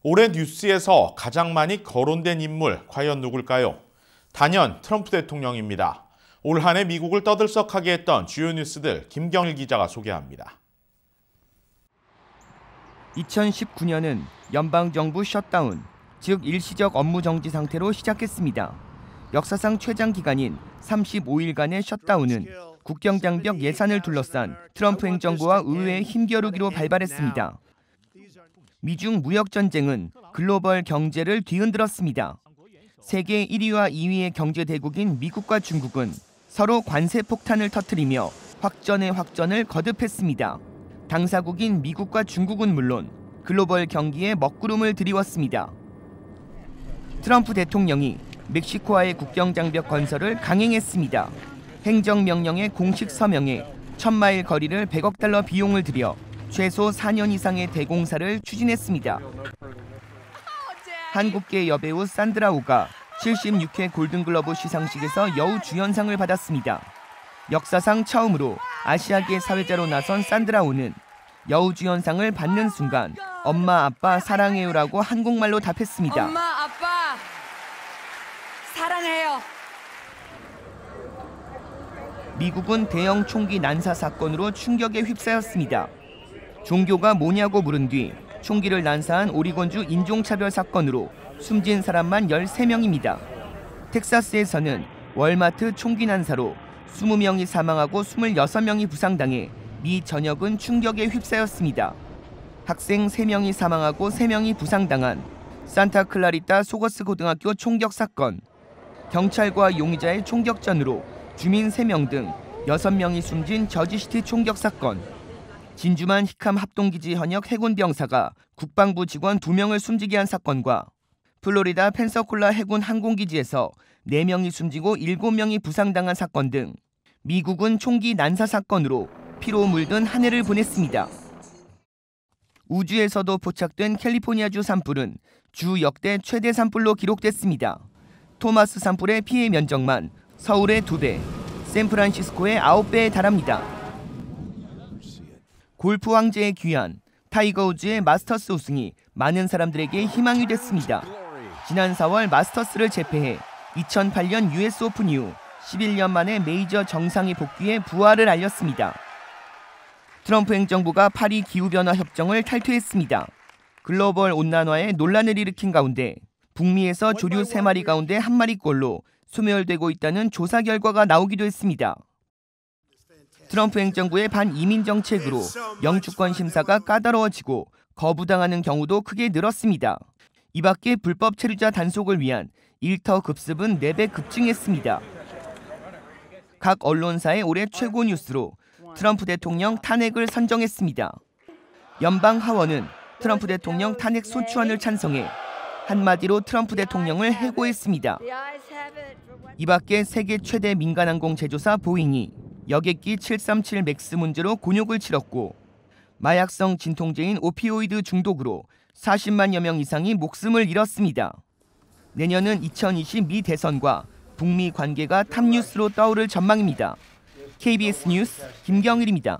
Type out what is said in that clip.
올해 뉴스에서 가장 많이 거론된 인물 과연 누굴까요? 단연 트럼프 대통령입니다. 올 한 해 미국을 떠들썩하게 했던 주요 뉴스들 김경일 기자가 소개합니다. 2019년은 연방정부 셧다운, 즉 일시적 업무 정지 상태로 시작했습니다. 역사상 최장 기간인 35일간의 셧다운은 국경장벽 예산을 둘러싼 트럼프 행정부와 의회의 힘겨루기로 발발했습니다. 미중 무역 전쟁은 글로벌 경제를 뒤흔들었습니다. 세계 1위와 2위의 경제 대국인 미국과 중국은 서로 관세 폭탄을 터뜨리며 확전의 확전을 거듭했습니다. 당사국인 미국과 중국은 물론 글로벌 경기에 먹구름을 들이웠습니다. 트럼프 대통령이 멕시코와의 국경장벽 건설을 강행했습니다. 행정명령의 공식 서명에 1000마일 거리를 100억 달러 비용을 들여 최소 4년 이상의 대공사를 추진했습니다. 한국계 여배우 산드라 오가 76회 골든글러브 시상식에서 여우 주연상을 받았습니다. 역사상 처음으로 아시아계 사회자로 나선 산드라 오는 여우 주연상을 받는 순간 엄마 아빠 사랑해요라고 한국말로 답했습니다. 엄마 아빠 사랑해요. 미국은 대형 총기 난사 사건으로 충격에 휩싸였습니다. 종교가 뭐냐고 물은 뒤 총기를 난사한 오리곤주 인종차별 사건으로 숨진 사람만 13명입니다. 텍사스에서는 월마트 총기 난사로 20명이 사망하고 26명이 부상당해 미 전역은 충격에 휩싸였습니다. 학생 3명이 사망하고 3명이 부상당한 산타클라리타 소거스 고등학교 총격 사건, 경찰과 용의자의 총격전으로 주민 3명 등 6명이 숨진 저지시티 총격 사건, 진주만 히캄 합동기지 현역 해군 병사가 국방부 직원 2명을 숨지게 한 사건과 플로리다 펜서콜라 해군 항공기지에서 4명이 숨지고 7명이 부상당한 사건 등 미국은 총기 난사 사건으로 피로 물든 한 해를 보냈습니다. 우주에서도 포착된 캘리포니아주 산불은 주 역대 최대 산불로 기록됐습니다. 토마스 산불의 피해 면적만 서울의 2배, 샌프란시스코의 9배에 달합니다. 골프 황제의 귀환, 타이거 우즈의 마스터스 우승이 많은 사람들에게 희망이 됐습니다. 지난 4월 마스터스를 제패해 2008년 US 오픈 이후 11년 만에 메이저 정상에 복귀해 부활을 알렸습니다. 트럼프 행정부가 파리 기후변화 협정을 탈퇴했습니다. 글로벌 온난화에 논란을 일으킨 가운데 북미에서 조류 3마리 가운데 1마리꼴로 소멸되고 있다는 조사 결과가 나오기도 했습니다. 트럼프 행정부의 반이민 정책으로 영주권 심사가 까다로워지고 거부당하는 경우도 크게 늘었습니다. 이 밖에 불법 체류자 단속을 위한 일터 급습은 4배 급증했습니다. 각 언론사의 올해 최고 뉴스로 트럼프 대통령 탄핵을 선정했습니다. 연방 하원은 트럼프 대통령 탄핵 소추안을 찬성해 한마디로 트럼프 대통령을 해고했습니다. 이 밖에 세계 최대 민간항공 제조사 보잉이 여객기 737 맥스 문제로 곤욕을 치렀고 마약성 진통제인 오피오이드 중독으로 40만여 명 이상이 목숨을 잃었습니다. 내년은 2020 미 대선과 북미 관계가 탑뉴스로 떠오를 전망입니다. KBS 뉴스 김경일입니다.